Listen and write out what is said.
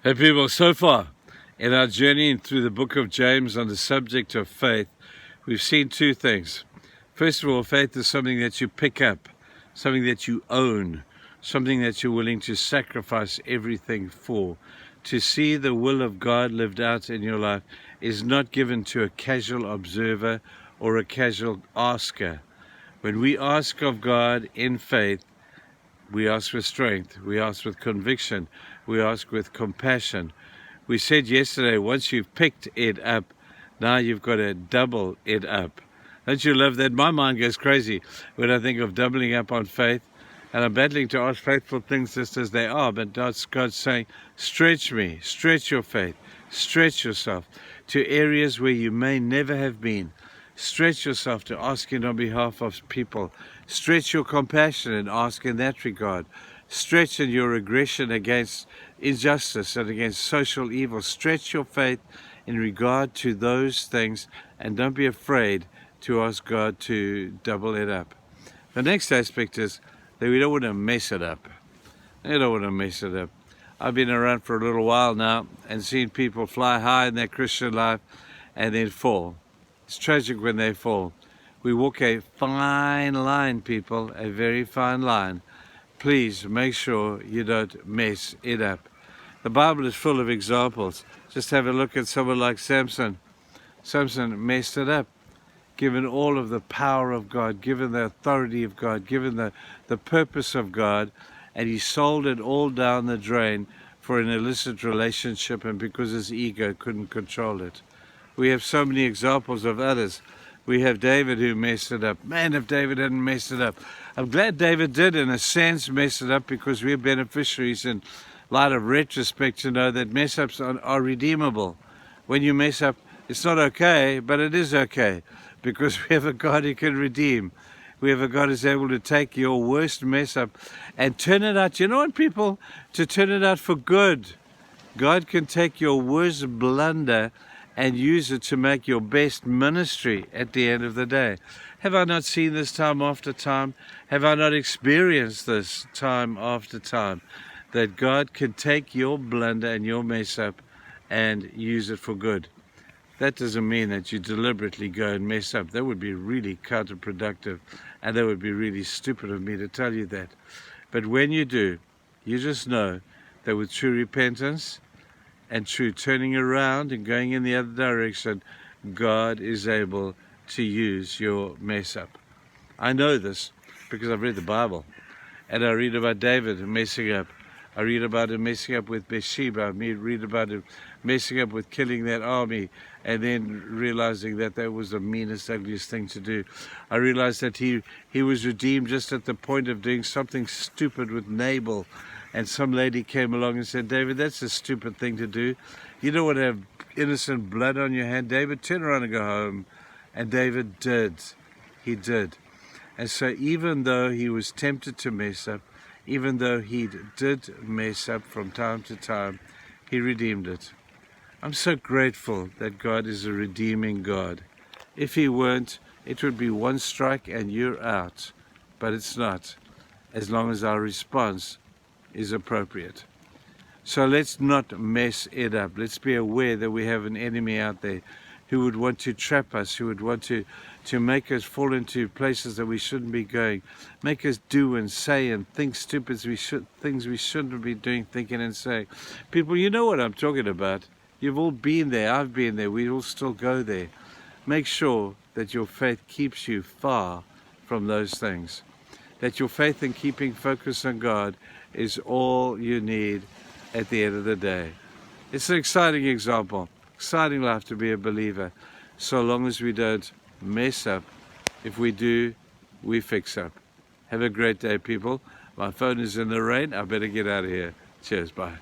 Hey people, so far in our journey through the book of James on the subject of faith, we've seen two things. First of all, faith is something that you pick up, something that you own, something that you're willing to sacrifice everything for. To see the will of God lived out in your life is not given to a casual observer or a casual asker. When we ask of God in faith, we ask with strength, we ask with conviction, we ask with compassion. We said yesterday, once you've picked it up, now you've got to double it up. Don't you love that? My mind goes crazy when I think of doubling up on faith, and I'm battling to ask faithful things just as they are, but God's saying, stretch me, stretch your faith, stretch yourself to areas where you may never have been. Stretch yourself to asking on behalf of people. Stretch your compassion and ask in that regard. Stretch in your aggression against injustice and against social evil. Stretch your faith in regard to those things, and don't be afraid to ask God to double it up. The next aspect is that we don't want to mess it up. We don't want to mess it up. I've been around for a little while now and seen people fly high in their Christian life and then fall. It's tragic when they fall. We walk a fine line, people, a very fine line. Please make sure you don't mess it up. The Bible is full of examples. Just have a look at someone like Samson. Samson messed it up, given all of the power of God, given the authority of God, given the purpose of God, and he sold it all down the drain for an illicit relationship, and because his ego couldn't control it. We have so many examples of others. We have David who messed it up. Man, if David hadn't messed it up. I'm glad David did, in a sense, mess it up, because we're beneficiaries in light of retrospect to know that mess-ups are redeemable. When you mess up, it's not okay, but it is okay, because we have a God who can redeem. We have a God who's able to take your worst mess-up and turn it out. You know what, people? To turn it out for good. God can take your worst blunder and use it to make your best ministry at the end of the day. Have I not seen this time after time? Have I not experienced this time after time? That God can take your blunder and your mess up and use it for good. That doesn't mean that you deliberately go and mess up. That would be really counterproductive, and that would be really stupid of me to tell you that. But when you do, you just know that with true repentance and true turning around and going in the other direction, God is able to use your mess up. I know this because I've read the Bible, and I read about David messing up. I read about him messing up with Bathsheba. I read about him messing up with killing that army, and then realizing that that was the meanest, ugliest thing to do. I realized that he was redeemed just at the point of doing something stupid with Nabal. And some lady came along and said, David, that's a stupid thing to do. You don't want to have innocent blood on your hand, David. Turn around and go home. And David did. He did. And so even though he was tempted to mess up, even though he did mess up from time to time, he redeemed it. I'm so grateful that God is a redeeming God. If he weren't, it would be one strike and you're out. But it's not, as long as our response is appropriate. So let's not mess it up. Let's be aware that we have an enemy out there who would want to trap us, who would want to make us fall into places that we shouldn't be going, make us do and say and think stupid things we shouldn't be doing, thinking and saying. People, you know what I'm talking about. You've all been there. I've been there. We all still go there. Make sure that your faith keeps you far from those things. That your faith in keeping focus on God is all you need at the end of the day. It's an exciting example, exciting life to be a believer, so long as we don't mess up. If we do, we fix up. Have a great day, people. My phone is in the rain. I better get out of here. Cheers, bye.